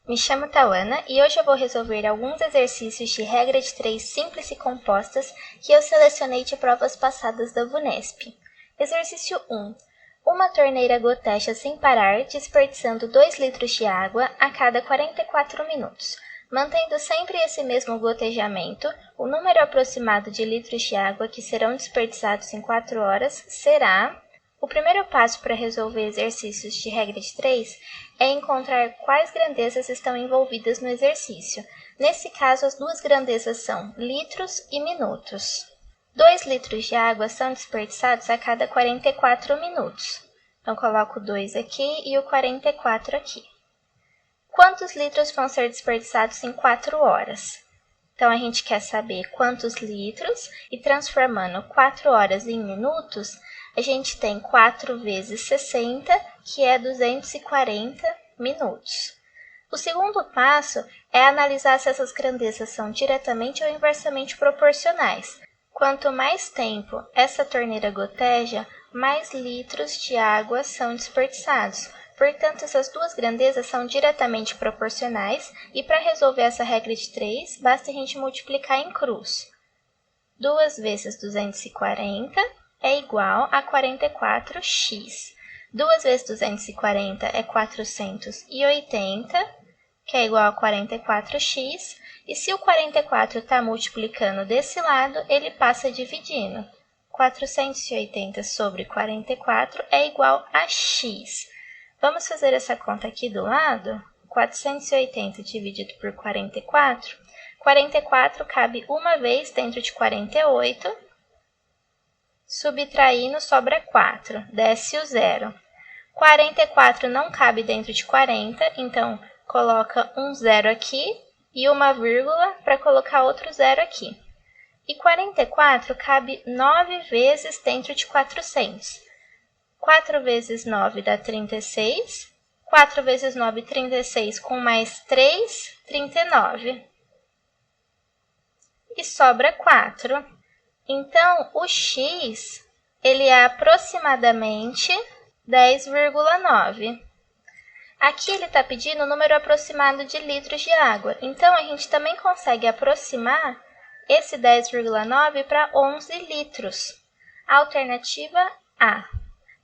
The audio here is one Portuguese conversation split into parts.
Me chamo Tauana e hoje eu vou resolver alguns exercícios de regra de 3 simples e compostas que eu selecionei de provas passadas da VUNESP. Exercício 1. Uma torneira goteja sem parar, desperdiçando 2 litros de água a cada 44 minutos. Mantendo sempre esse mesmo gotejamento, o número aproximado de litros de água que serão desperdiçados em 4 horas será... O primeiro passo para resolver exercícios de regra de 3 é encontrar quais grandezas estão envolvidas no exercício. Nesse caso, as duas grandezas são litros e minutos. 2 litros de água são desperdiçados a cada 44 minutos. Então, coloco o 2 aqui e o 44 aqui. Quantos litros vão ser desperdiçados em 4 horas? Então, a gente quer saber quantos litros e transformando 4 horas em minutos, a gente tem 4 vezes 60, que é 240 minutos. O segundo passo é analisar se essas grandezas são diretamente ou inversamente proporcionais. Quanto mais tempo essa torneira goteja, mais litros de água são desperdiçados. Portanto, essas duas grandezas são diretamente proporcionais e para resolver essa regra de 3, basta a gente multiplicar em cruz. 2 vezes 240 é igual a 44x. 2 vezes 240 é 480, que é igual a 44x. E se o 44 está multiplicando desse lado, ele passa dividindo. 480 sobre 44 é igual a x. Vamos fazer essa conta aqui do lado. 480 dividido por 44. 44 cabe uma vez dentro de 48. Subtraindo, sobra 4. Desce o 0. 44 não cabe dentro de 40, então coloca um 0 aqui e uma vírgula para colocar outro 0 aqui. E 44 cabe 9 vezes dentro de 400. 4 vezes 9 dá 36. 4 vezes 9, 36, com mais 3, 39. E sobra 4. Então, o x, ele é aproximadamente 10,9. Aqui ele está pedindo o número aproximado de litros de água. Então, a gente também consegue aproximar esse 10,9 para 11 litros. Alternativa A.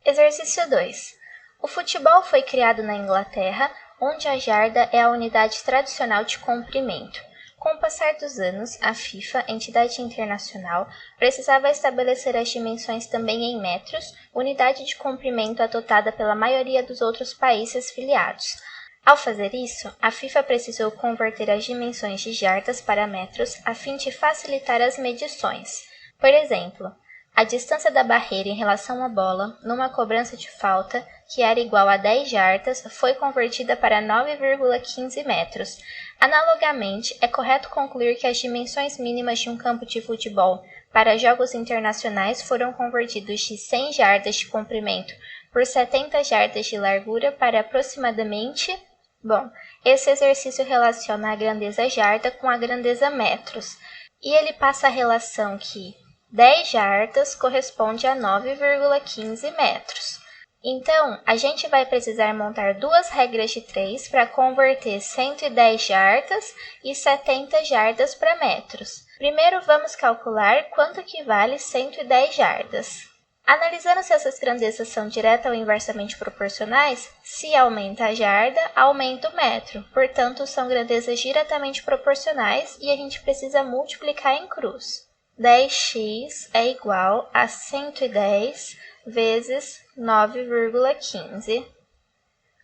Exercício 2. O futebol foi criado na Inglaterra, onde a jarda é a unidade tradicional de comprimento. Com o passar dos anos, a FIFA, entidade internacional, precisava estabelecer as dimensões também em metros, unidade de comprimento adotada pela maioria dos outros países filiados. Ao fazer isso, a FIFA precisou converter as dimensões de jardas para metros a fim de facilitar as medições. Por exemplo, a distância da barreira em relação à bola, numa cobrança de falta, que era igual a 10 jardas, foi convertida para 9,15 metros. Analogamente, é correto concluir que as dimensões mínimas de um campo de futebol para jogos internacionais foram convertidos de 100 jardas de comprimento por 70 jardas de largura para aproximadamente... Bom, esse exercício relaciona a grandeza jarda com a grandeza metros, e ele passa a relação que 10 jardas corresponde a 9,15 metros. Então, a gente vai precisar montar duas regras de 3 para converter 110 jardas e 70 jardas para metros. Primeiro, vamos calcular quanto equivale 110 jardas. Analisando se essas grandezas são direta ou inversamente proporcionais, se aumenta a jarda, aumenta o metro. Portanto, são grandezas diretamente proporcionais e a gente precisa multiplicar em cruz. 10x é igual a 110 vezes 9,15.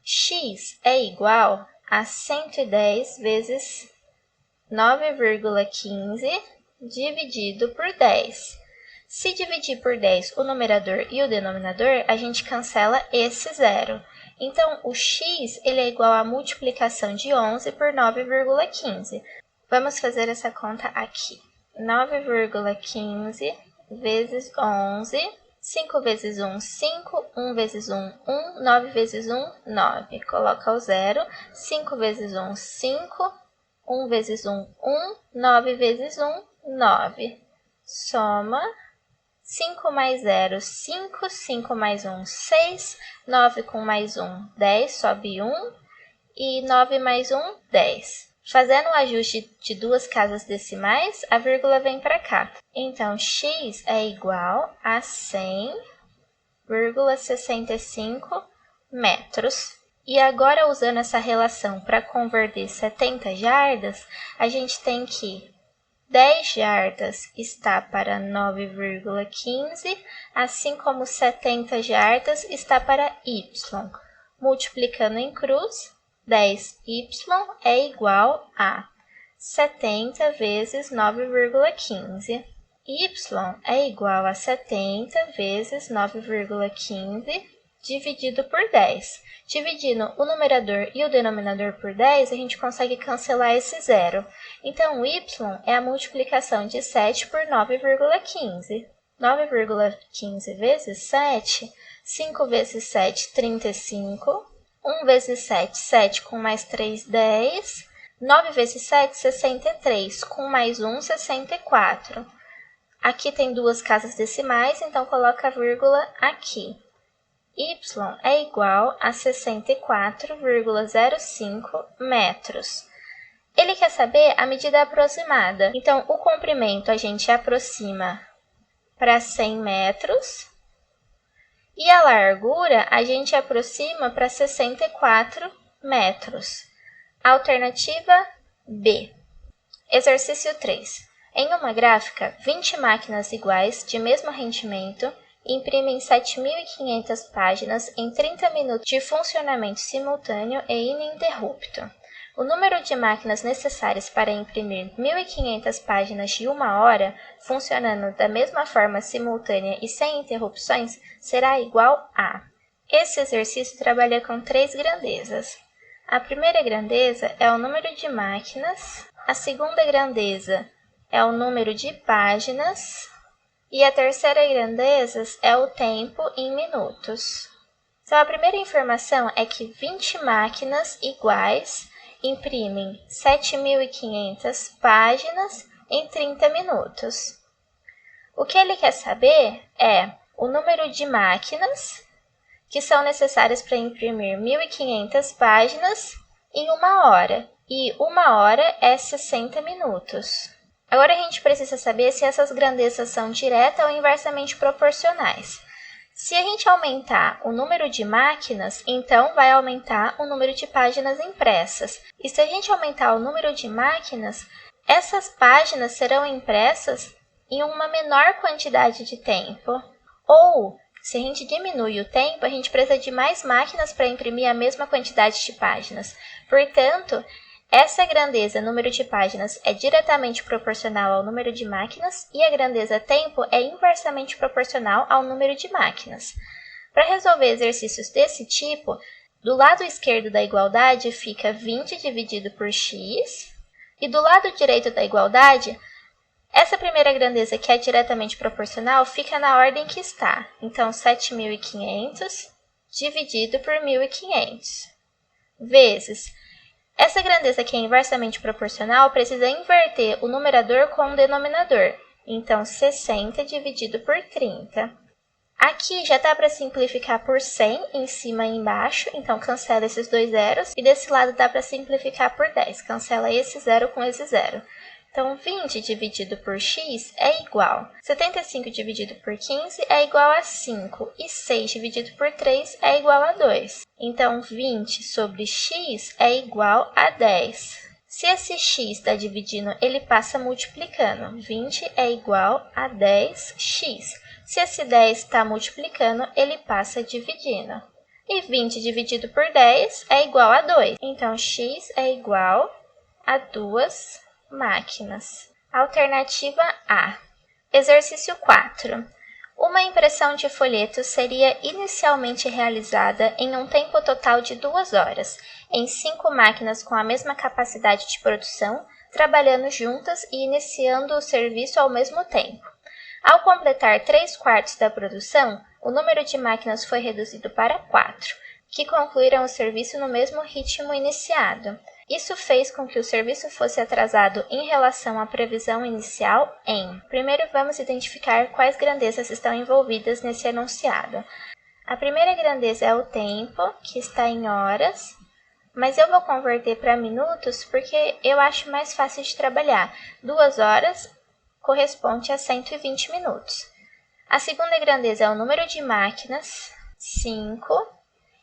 X é igual a 110 vezes 9,15 dividido por 10. Se dividir por 10 o numerador e o denominador, a gente cancela esse zero. Então, o x ele é igual à multiplicação de 11 por 9,15. Vamos fazer essa conta aqui. 9,15 vezes 11, 5 vezes 1, 5, 1 vezes 1, 1, 9 vezes 1, 9. Coloca o zero, 5 vezes 1, 5, 1 vezes 1, 1, 9 vezes 1, 9. Soma, 5 mais 0, 5, 5 mais 1, 6, 9 com mais 1, 10, sobe 1. e 9 mais 1, 10. Fazendo o ajuste de duas casas decimais, a vírgula vem para cá. Então, x é igual a 100,65 metros. E agora, usando essa relação para converter 70 jardas, a gente tem que 10 jardas está para 9,15, assim como 70 jardas está para y. Multiplicando em cruz, 10y é igual a 70 vezes 9,15. Y é igual a 70 vezes 9,15 dividido por 10. Dividindo o numerador e o denominador por 10, a gente consegue cancelar esse zero. Então, y é a multiplicação de 7 por 9,15. 9,15 vezes 7, 5 vezes 7, 35. 1 vezes 7, 7 com mais 3, 10. 9 vezes 7, 63. Com mais 1, 64. Aqui tem duas casas decimais, então coloca a vírgula aqui. Y é igual a 64,05 metros. Ele quer saber a medida aproximada. Então, o comprimento a gente aproxima para 100 metros. E a largura a gente aproxima para 64 metros. Alternativa B. Exercício 3. Em uma gráfica, 20 máquinas iguais, de mesmo rendimento, imprimem 7.500 páginas em 30 minutos de funcionamento simultâneo e ininterrupto. O número de máquinas necessárias para imprimir 1.500 páginas de 1 hora, funcionando da mesma forma simultânea e sem interrupções, será igual a... Esse exercício trabalha com 3 grandezas. A primeira grandeza é o número de máquinas, a segunda grandeza é o número de páginas, e a terceira grandeza é o tempo em minutos. Então, a primeira informação é que 20 máquinas iguais imprimem 7.500 páginas em 30 minutos. O que ele quer saber é o número de máquinas que são necessárias para imprimir 1.500 páginas em 1 hora. E 1 hora é 60 minutos. Agora a gente precisa saber se essas grandezas são direta ou inversamente proporcionais. Se a gente aumentar o número de máquinas, então vai aumentar o número de páginas impressas. E se a gente aumentar o número de máquinas, essas páginas serão impressas em uma menor quantidade de tempo. Ou, se a gente diminui o tempo, a gente precisa de mais máquinas para imprimir a mesma quantidade de páginas. Portanto, essa grandeza, número de páginas, é diretamente proporcional ao número de máquinas e a grandeza tempo é inversamente proporcional ao número de máquinas. Para resolver exercícios desse tipo, do lado esquerdo da igualdade fica 20 dividido por x, e do lado direito da igualdade, essa primeira grandeza que é diretamente proporcional fica na ordem que está. Então, 7.500 dividido por 1.500, vezes... Essa grandeza que é inversamente proporcional precisa inverter o numerador com o denominador. Então, 60 dividido por 30. Aqui já dá para simplificar por 100 em cima e embaixo, então cancela esses dois zeros. E desse lado dá para simplificar por 10, cancela esse zero com esse zero. Então, 20 dividido por x é igual. 75 dividido por 15 é igual a 5. E 6 dividido por 3 é igual a 2. Então, 20 sobre x é igual a 10. Se esse x está dividindo, ele passa multiplicando. 20 é igual a 10x. Se esse 10 está multiplicando, ele passa dividindo. E 20 dividido por 10 é igual a 2. Então, x é igual a 2 máquinas. Alternativa A. Exercício 4. Uma impressão de folhetos seria inicialmente realizada em um tempo total de 2 horas, em 5 máquinas com a mesma capacidade de produção, trabalhando juntas e iniciando o serviço ao mesmo tempo. Ao completar 3/4 da produção, o número de máquinas foi reduzido para 4, que concluíram o serviço no mesmo ritmo iniciado. Isso fez com que o serviço fosse atrasado em relação à previsão inicial em... Primeiro, vamos identificar quais grandezas estão envolvidas nesse enunciado. A primeira grandeza é o tempo, que está em horas, mas eu vou converter para minutos porque eu acho mais fácil de trabalhar. 2 horas corresponde a 120 minutos. A segunda grandeza é o número de máquinas, 5.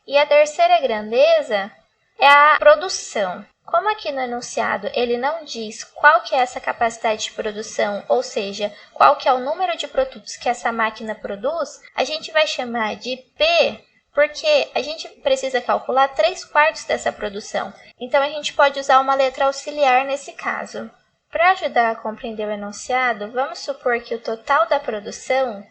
E a terceira grandeza é a produção. Como aqui no enunciado ele não diz qual que é essa capacidade de produção, ou seja, qual que é o número de produtos que essa máquina produz, a gente vai chamar de P, porque a gente precisa calcular 3/4 dessa produção. Então, a gente pode usar uma letra auxiliar nesse caso. Para ajudar a compreender o enunciado, vamos supor que o total da produção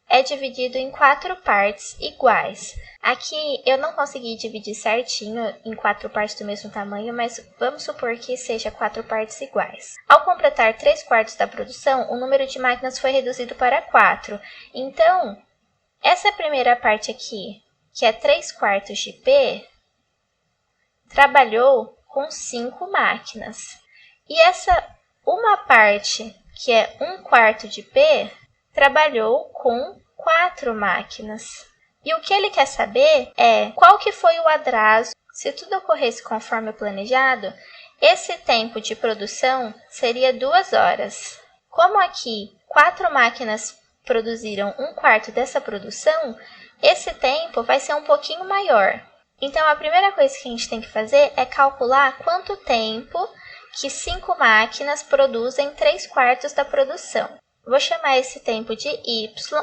é dividido em 4 partes iguais. Aqui eu não consegui dividir certinho em 4 partes do mesmo tamanho, mas vamos supor que seja 4 partes iguais. Ao completar 3/4 da produção, o número de máquinas foi reduzido para 4. Então, essa primeira parte aqui, que é 3/4 de P, trabalhou com 5 máquinas. E essa uma parte, que é 1/4 de P, trabalhou com 4 máquinas. E o que ele quer saber é qual que foi o atraso. Se tudo ocorresse conforme o planejado, esse tempo de produção seria 2 horas. Como aqui 4 máquinas produziram 1/4 dessa produção, esse tempo vai ser um pouquinho maior. Então, a primeira coisa que a gente tem que fazer é calcular quanto tempo que 5 máquinas produzem 3/4 da produção. Vou chamar esse tempo de Y.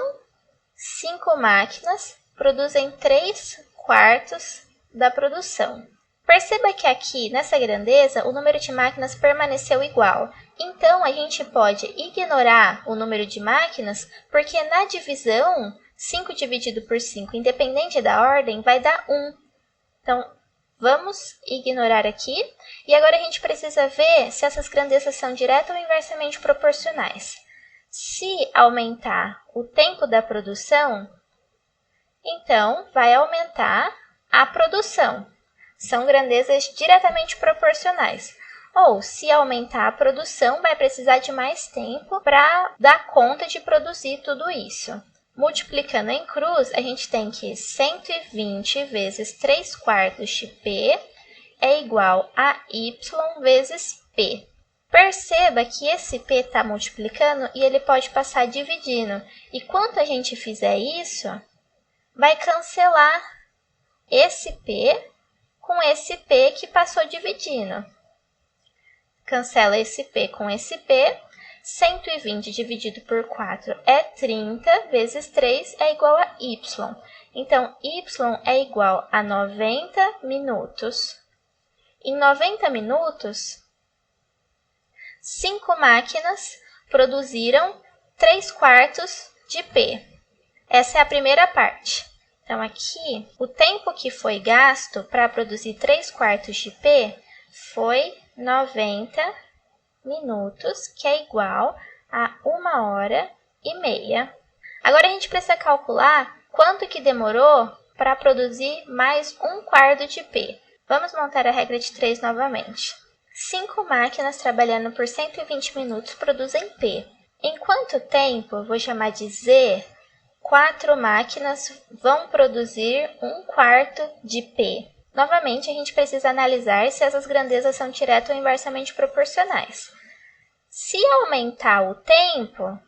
5 máquinas produzem 3/4 da produção. Perceba que aqui, nessa grandeza, o número de máquinas permaneceu igual. Então, a gente pode ignorar o número de máquinas, porque na divisão, 5 dividido por 5, independente da ordem, vai dar 1. Então, vamos ignorar aqui. E agora a gente precisa ver se essas grandezas são direta ou inversamente proporcionais. Se aumentar o tempo da produção, então vai aumentar a produção. São grandezas diretamente proporcionais. Ou, se aumentar a produção, vai precisar de mais tempo para dar conta de produzir tudo isso. Multiplicando em cruz, a gente tem que 120 vezes 3/4 de P é igual a Y vezes P. Perceba que esse P está multiplicando e ele pode passar dividindo. E quando a gente fizer isso, vai cancelar esse P com esse P que passou dividindo. Cancela esse P com esse P. 120 dividido por 4 é 30, vezes 3 é igual a Y. Então, Y é igual a 90 minutos. Em 90 minutos, 5 máquinas produziram 3/4 de P. Essa é a primeira parte. Então, aqui, o tempo que foi gasto para produzir 3/4 de P foi 90 minutos, que é igual a 1h30. Agora, a gente precisa calcular quanto que demorou para produzir mais 1/4 de P. Vamos montar a regra de 3 novamente. 5 máquinas trabalhando por 120 minutos produzem P. Em quanto tempo, eu vou chamar de Z, 4 máquinas vão produzir 1/4 de P. Novamente, a gente precisa analisar se essas grandezas são direta ou inversamente proporcionais. Se aumentar o tempo,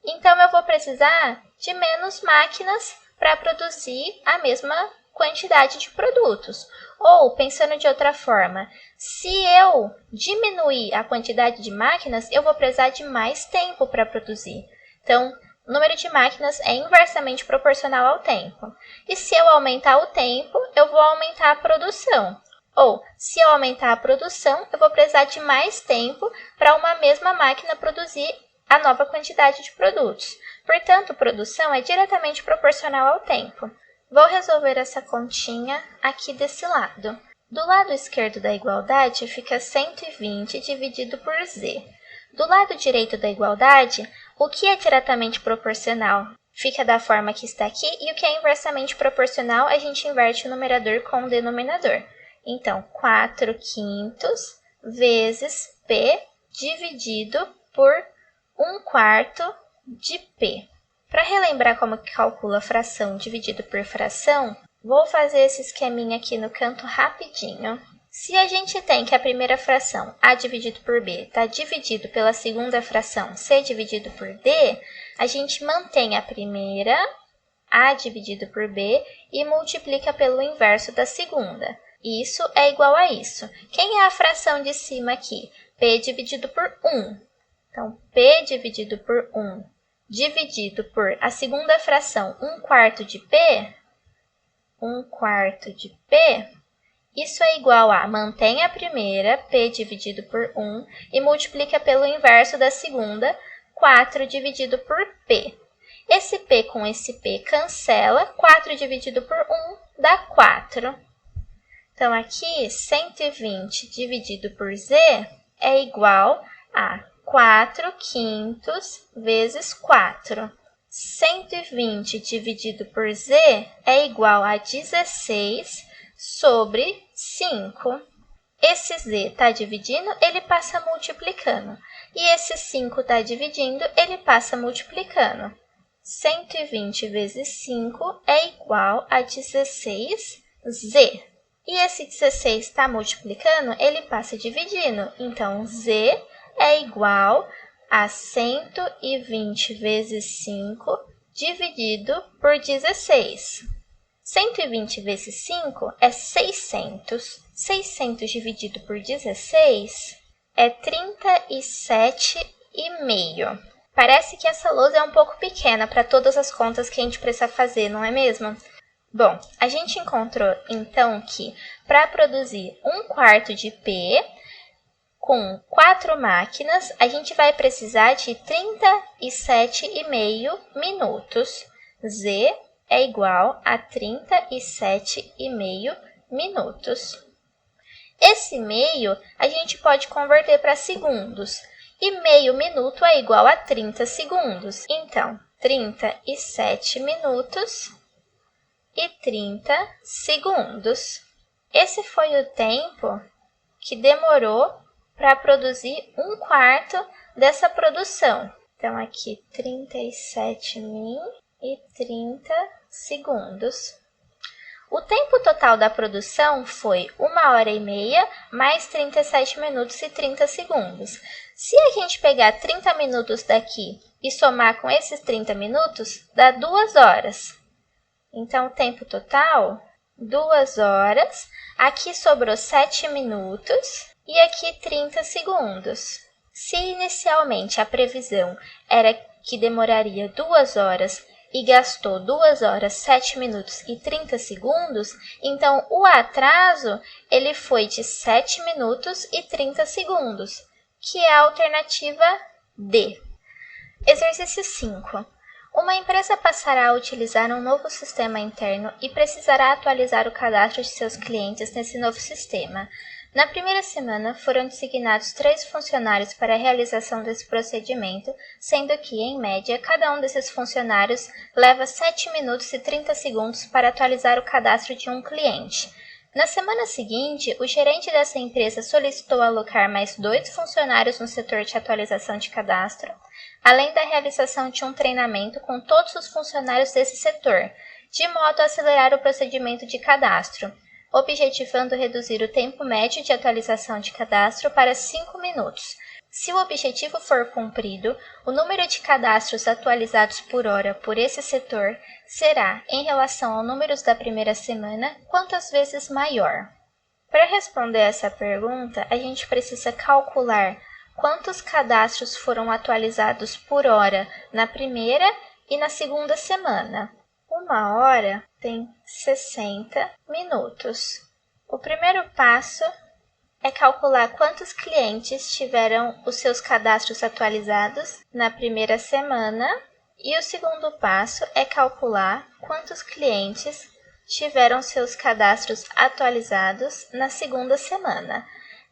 então eu vou precisar de menos máquinas para produzir a mesma quantidade de produtos. Ou, pensando de outra forma, se eu diminuir a quantidade de máquinas, eu vou precisar de mais tempo para produzir. Então, o número de máquinas é inversamente proporcional ao tempo. E se eu aumentar o tempo, eu vou aumentar a produção. Ou, se eu aumentar a produção, eu vou precisar de mais tempo para uma mesma máquina produzir a nova quantidade de produtos. Portanto, produção é diretamente proporcional ao tempo. Vou resolver essa continha aqui desse lado. Do lado esquerdo da igualdade fica 120 dividido por Z. Do lado direito da igualdade, o que é diretamente proporcional fica da forma que está aqui, e o que é inversamente proporcional, a gente inverte o numerador com o denominador. Então, 4/5 vezes P dividido por 1/4 de P. Para relembrar como que calcula fração dividido por fração, Vou fazer esse esqueminha aqui no canto rapidinho. Se a gente tem que a primeira fração, A dividido por B, está dividido pela segunda fração, C dividido por D, a gente mantém a primeira, A dividido por B, e multiplica pelo inverso da segunda. Isso é igual a isso. Quem é a fração de cima aqui? P dividido por 1. Então, P dividido por 1 dividido por a segunda fração, 1/4 de P, 1/4 de P, isso é igual a mantém a primeira, P dividido por 1, e multiplica pelo inverso da segunda, 4 dividido por P. Esse P com esse P cancela, 4 dividido por 1 dá 4. Então, aqui, 120 dividido por Z é igual a 4/5 vezes 4. 120 dividido por Z é igual a 16 sobre 5. Esse Z está dividindo, ele passa multiplicando. E esse 5 está dividindo, ele passa multiplicando. 120 vezes 5 é igual a 16Z. E esse 16 está multiplicando, ele passa dividindo. Então, Z é igual a 120 vezes 5 dividido por 16. 120 vezes 5 é 600. 600 dividido por 16 é 37,5. Parece que essa lousa é um pouco pequena para todas as contas que a gente precisa fazer, não é mesmo? Bom, a gente encontrou então que para produzir 1/4 de P com 4 máquinas, a gente vai precisar de 37,5 minutos. Z é igual a 37,5 minutos. Esse meio a gente pode converter para segundos. E meio minuto é igual a 30 segundos. Então, 37 minutos e 30 segundos. Esse foi o tempo que demorou para produzir 1/4 dessa produção. Então, aqui 37.030 segundos. O tempo total da produção foi 1h30 mais 37 minutos e 30 segundos. Se a gente pegar 30 minutos daqui e somar com esses 30 minutos, dá 2 horas. Então, o tempo total, 2 horas. Aqui sobrou 7 minutos e aqui 30 segundos. Se inicialmente a previsão era que demoraria 2 horas e gastou 2 horas, 7 minutos e 30 segundos, então o atraso ele foi de 7 minutos e 30 segundos, que é a alternativa D. Exercício 5. Uma empresa passará a utilizar um novo sistema interno e precisará atualizar o cadastro de seus clientes nesse novo sistema. Na primeira semana, foram designados 3 funcionários para a realização desse procedimento, sendo que, em média, cada um desses funcionários leva 7 minutos e 30 segundos para atualizar o cadastro de um cliente. Na semana seguinte, o gerente dessa empresa solicitou alocar mais 2 funcionários no setor de atualização de cadastro, além da realização de um treinamento com todos os funcionários desse setor, de modo a acelerar o procedimento de cadastro, objetivando reduzir o tempo médio de atualização de cadastro para 5 minutos. Se o objetivo for cumprido, o número de cadastros atualizados por hora por esse setor será, em relação ao número da primeira semana, quantas vezes maior? Para responder essa pergunta, a gente precisa calcular quantos cadastros foram atualizados por hora na primeira e na segunda semana. 1 hora tem 60 minutos. O primeiro passo é calcular quantos clientes tiveram os seus cadastros atualizados na primeira semana e o segundo passo é calcular quantos clientes tiveram seus cadastros atualizados na segunda semana.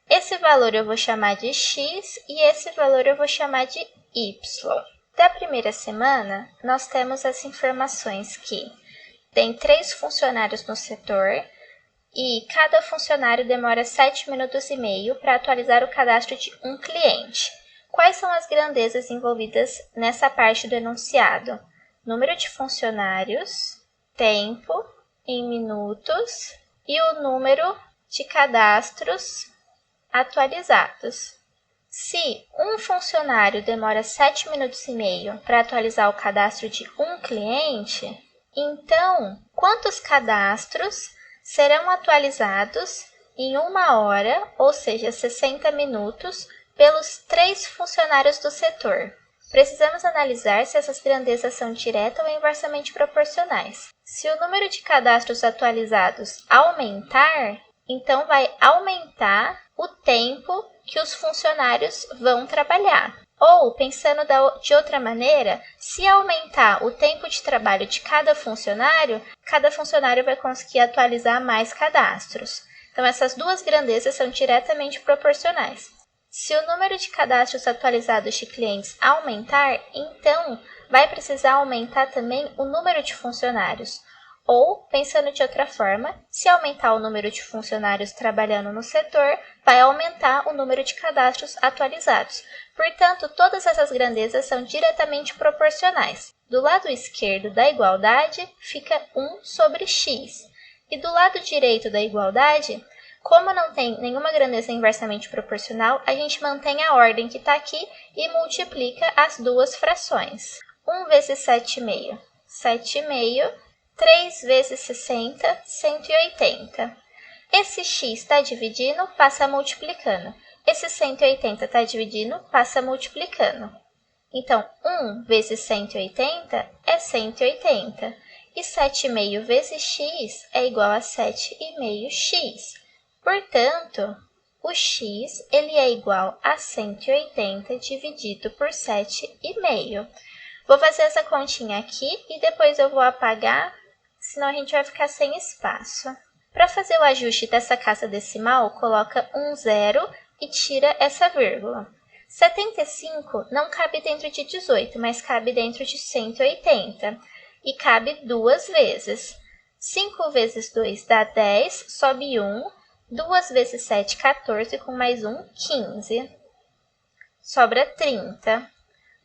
Esse valor eu vou chamar de X e esse valor eu vou chamar de Y. Da primeira semana, nós temos as informações que tem 3 funcionários no setor e cada funcionário demora 7 minutos e meio para atualizar o cadastro de um cliente. Quais são as grandezas envolvidas nessa parte do enunciado? Número de funcionários, tempo em minutos e o número de cadastros atualizados. Se um funcionário demora 7 minutos e meio para atualizar o cadastro de um cliente, então quantos cadastros serão atualizados em 1 hora, ou seja, 60 minutos, pelos 3 funcionários do setor? Precisamos analisar se essas grandezas são direta ou inversamente proporcionais. Se o número de cadastros atualizados aumentar, então vai aumentar o tempo que os funcionários vão trabalhar. Ou, pensando de outra maneira, se aumentar o tempo de trabalho de cada funcionário vai conseguir atualizar mais cadastros. Então, essas duas grandezas são diretamente proporcionais. Se o número de cadastros atualizados de clientes aumentar, então vai precisar aumentar também o número de funcionários. Ou, pensando de outra forma, se aumentar o número de funcionários trabalhando no setor, vai aumentar o número de cadastros atualizados. Portanto, todas essas grandezas são diretamente proporcionais. Do lado esquerdo da igualdade fica 1 sobre x. E do lado direito da igualdade, como não tem nenhuma grandeza inversamente proporcional, a gente mantém a ordem que está aqui e multiplica as duas frações. 1 vezes 7,5, 7,5. 3 vezes 60, 180. Esse x está dividindo, passa multiplicando. Esse 180 está dividindo, passa multiplicando. Então, 1 vezes 180 é 180. E 7,5 vezes x é igual a 7,5x. Portanto, o x ele é igual a 180 dividido por 7,5. Vou fazer essa continha aqui e depois eu vou apagar, senão a gente vai ficar sem espaço. Para fazer o ajuste dessa casa decimal, coloca um zero e tira essa vírgula. 75 não cabe dentro de 18, mas cabe dentro de 180. E cabe 2 vezes. 5 vezes 2 dá 10, sobe 1. 2 vezes 7, 14, com mais 1, 15. Sobra 30.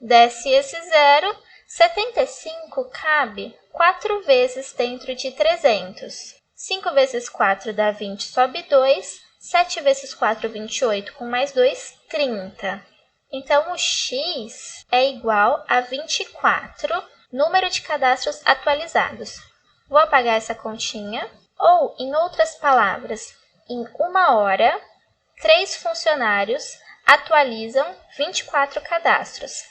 Desce esse zero. 75 cabe 4 vezes dentro de 300. 5 vezes 4 dá 20, sobe 2. 7 vezes 4, 28, com mais 2, 30. Então, o x é igual a 24, número de cadastros atualizados. Vou apagar essa continha. Ou, em outras palavras, em 1 hora, 3 funcionários atualizam 24 cadastros.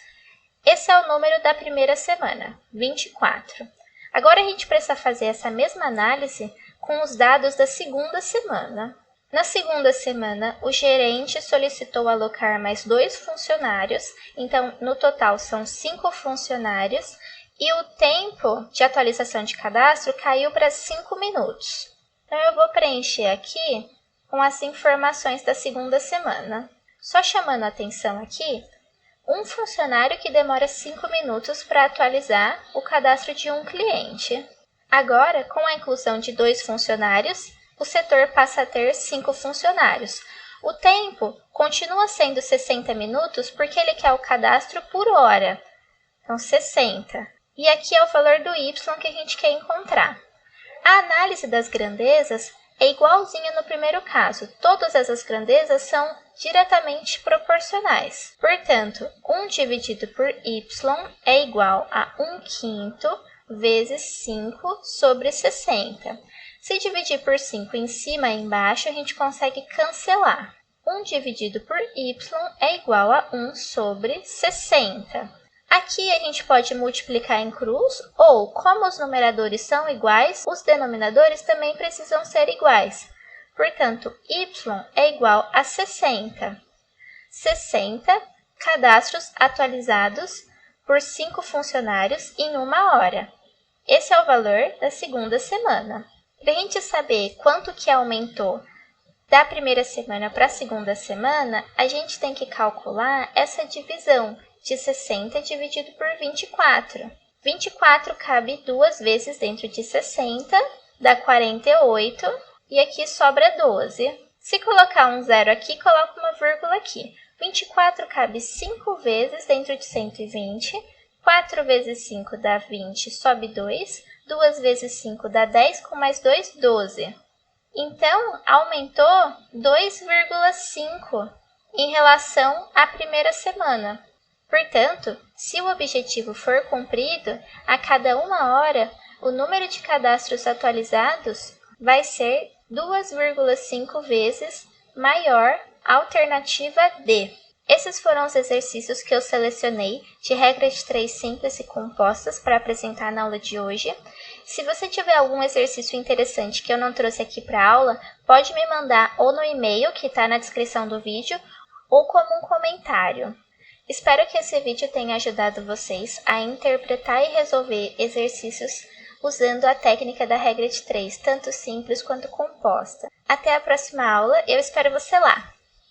Esse é o número da primeira semana, 24. Agora a gente precisa fazer essa mesma análise com os dados da segunda semana. Na segunda semana, o gerente solicitou alocar mais 2 funcionários, então no total são 5 funcionários, e o tempo de atualização de cadastro caiu para 5 minutos. Então eu vou preencher aqui com as informações da segunda semana. Só chamando a atenção aqui, um funcionário que demora 5 minutos para atualizar o cadastro de um cliente. Agora, com a inclusão de 2 funcionários, o setor passa a ter 5 funcionários. O tempo continua sendo 60 minutos porque ele quer o cadastro por hora. Então, 60. E aqui é o valor do y que a gente quer encontrar. A análise das grandezas é igualzinha no primeiro caso. Todas essas grandezas são diretamente proporcionais. Portanto, 1 dividido por y é igual a 1/5 vezes 5 sobre 60. Se dividir por 5 em cima e embaixo, a gente consegue cancelar. 1 dividido por y é igual a 1 sobre 60. Aqui a gente pode multiplicar em cruz, ou, como os numeradores são iguais, os denominadores também precisam ser iguais. Portanto, y é igual a 60. 60 cadastros atualizados por 5 funcionários em 1 hora. Esse é o valor da segunda semana. Para a gente saber quanto que aumentou da primeira semana para a segunda semana, a gente tem que calcular essa divisão de 60 dividido por 24. 24 cabe 2 vezes dentro de 60, dá 48, e aqui sobra 12. Se colocar um zero aqui, coloca uma vírgula aqui. 24 cabe 5 vezes dentro de 120, 4 vezes 5 dá 20, sobe 2, 2 vezes 5 dá 10, com mais 2, 12. Então, aumentou 2,5 em relação à primeira semana. Portanto, se o objetivo for cumprido, a cada 1 hora, o número de cadastros atualizados vai ser 2,5 vezes maior a alternativa D. Esses foram os exercícios que eu selecionei de regra de 3 simples e compostas para apresentar na aula de hoje. Se você tiver algum exercício interessante que eu não trouxe aqui para a aula, pode me mandar ou no e-mail que está na descrição do vídeo ou como um comentário. Espero que esse vídeo tenha ajudado vocês a interpretar e resolver exercícios usando a técnica da regra de 3, tanto simples quanto composta. Até a próxima aula, eu espero você lá!